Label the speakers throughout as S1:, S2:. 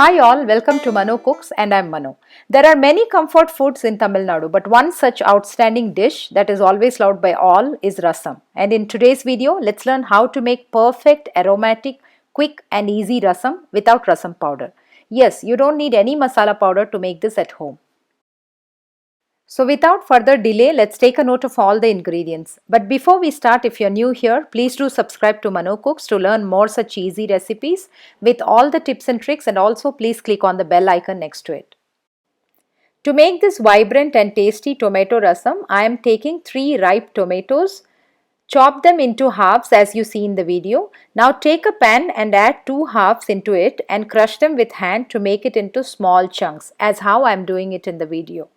S1: Hi all, welcome to Mano Cooks and I'm Mano. There are many comfort foods in Tamil Nadu, but one such outstanding dish that is always loved by all is rasam. And in today's video, let's learn how to make perfect, aromatic, quick and easy rasam without rasam powder. Yes, you don't need any masala powder to make this at home. So without further delay, let's take a note of all the ingredients. But before we start, if you're new here, please do subscribe to Mano Cooks to learn more such easy recipes with all the tips and tricks, and also please click on the bell icon next to it. To make this vibrant and tasty tomato rasam, I am taking 3 ripe tomatoes. Chop them into halves as you see in the video. Now take a pan and add 2 halves into it and crush them with hand to make it into small chunks, as how I am doing it in the video.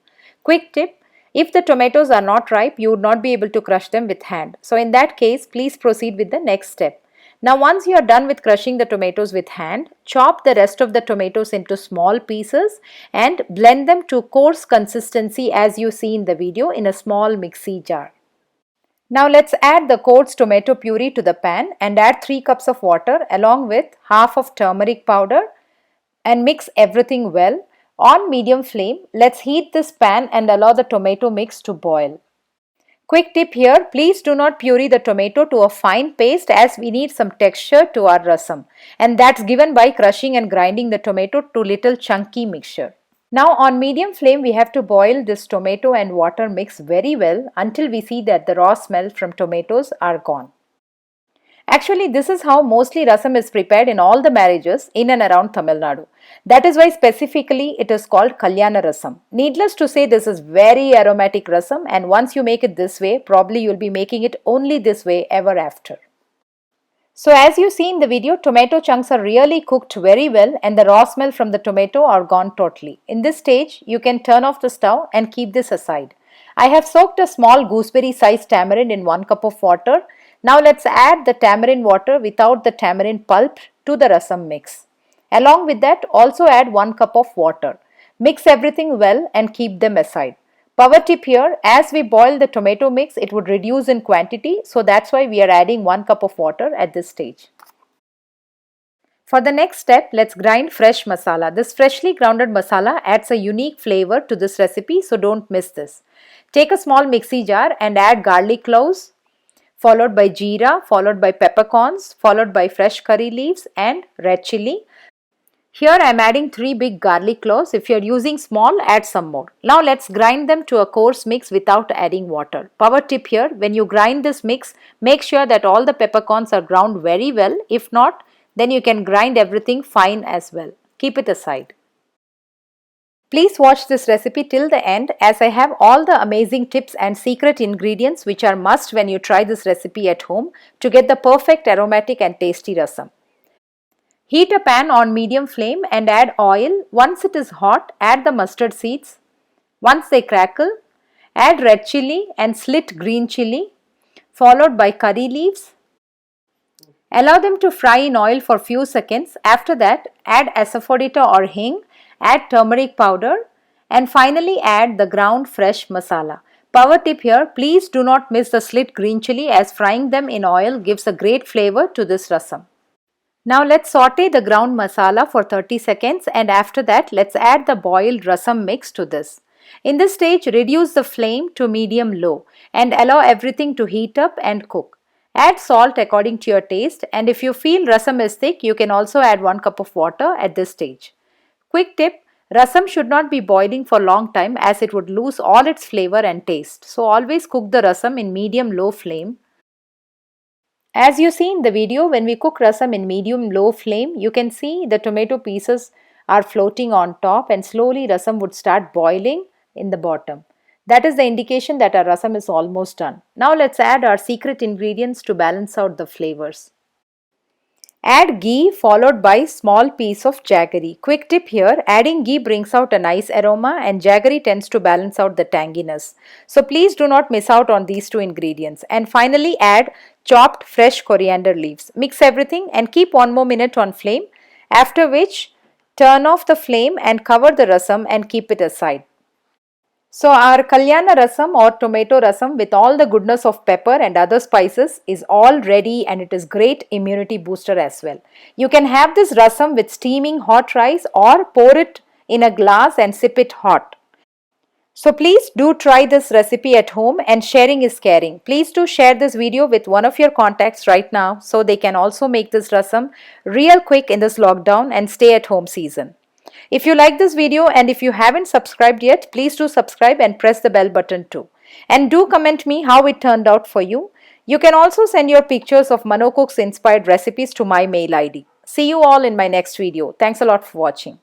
S1: Quick tip, if the tomatoes are not ripe, you would not be able to crush them with hand. So in that case, please proceed with the next step. Now once you are done with crushing the tomatoes with hand, chop the rest of the tomatoes into small pieces and blend them to coarse consistency as you see in the video in a small mixie jar. Now let's add the coarse tomato puree to the pan and add 3 cups of water along with half of turmeric powder and mix everything well. On medium flame, let's heat this pan and allow the tomato mix to boil. Quick tip here, please do not puree the tomato to a fine paste as we need some texture to our rasam, and that's given by crushing and grinding the tomato to little chunky mixture. Now on medium flame we have to boil this tomato and water mix very well until we see that the raw smell from tomatoes are gone. Actually, this is how mostly rasam is prepared in all the marriages in and around Tamil Nadu. That is why specifically it is called KALYANA Rasam. Needless to say, this is very aromatic rasam, and once you make it this way, probably you will be making it only this way ever after. So as you see in the video, tomato chunks are really cooked very well and the raw smell from the tomato are gone totally. In this stage, you can turn off the stove and keep this aside. I have soaked a small gooseberry sized tamarind in 1 cup of water. Now let's add the tamarind water without the tamarind pulp to the rasam mix. Along with that, also add 1 cup of water. Mix everything well and keep them aside. Power tip here, as we boil the tomato mix, it would reduce in quantity, so that's why we are adding 1 cup of water at this stage. For the next step, let's grind fresh masala. This freshly grounded masala adds a unique flavor to this recipe, so don't miss this. Take a small mixie jar and add garlic cloves, followed by jeera, followed by peppercorns, followed by fresh curry leaves and red chilli. Here I am adding 3 big garlic cloves. If you are using small, add some more. Now let's grind them to a coarse mix without adding water. Power tip here, when you grind this mix, make sure that all the peppercorns are ground very well. If not, then you can grind everything fine as well. Keep it aside. Please watch this recipe till the end as I have all the amazing tips and secret ingredients which are must when you try this recipe at home to get the perfect aromatic and tasty rasam. Heat a pan on medium flame and add oil. Once it is hot, add the mustard seeds. Once they crackle, add red chilli and slit green chilli, followed by curry leaves. Allow them to fry in oil for few seconds. After that, add asafoetida or hing, add turmeric powder, and finally add the ground fresh masala. Power tip here, please do not miss the slit green chilli as frying them in oil gives a great flavor to this rasam. Now let's saute the ground masala for 30 seconds and after that let's add the boiled rasam mix to this. In this stage, reduce the flame to medium-low and allow everything to heat up and cook. Add salt according to your taste, and if you feel rasam is thick, you can also add 1 cup of water at this stage. Quick tip, rasam should not be boiling for long time as it would lose all its flavor and taste. So always cook the rasam in medium-low flame. As you see in the video, when we cook rasam in medium-low flame, you can see the tomato pieces are floating on top and slowly rasam would start boiling in the bottom. That is the indication that our rasam is almost done. Now let's add our secret ingredients to balance out the flavors. Add ghee followed by small piece of jaggery. Quick tip here, adding ghee brings out a nice aroma and jaggery tends to balance out the tanginess. So please do not miss out on these 2 ingredients. And finally add chopped fresh coriander leaves. Mix everything and keep 1 more minute on flame, after which turn off the flame and cover the rasam and keep it aside. So our Kalyana Rasam or tomato rasam with all the goodness of pepper and other spices is all ready, and it is great immunity booster as well. You can have this rasam with steaming hot rice or pour it in a glass and sip it hot. So please do try this recipe at home, and sharing is caring. Please do share this video with one of your contacts right now so they can also make this rasam real quick in this lockdown and stay at home season. If you like this video and if you haven't subscribed yet, please do subscribe and press the bell button too. And do comment me how it turned out for you. You can also send your pictures of Mano Cooks inspired recipes to my mail ID. See you all in my next video. Thanks a lot for watching.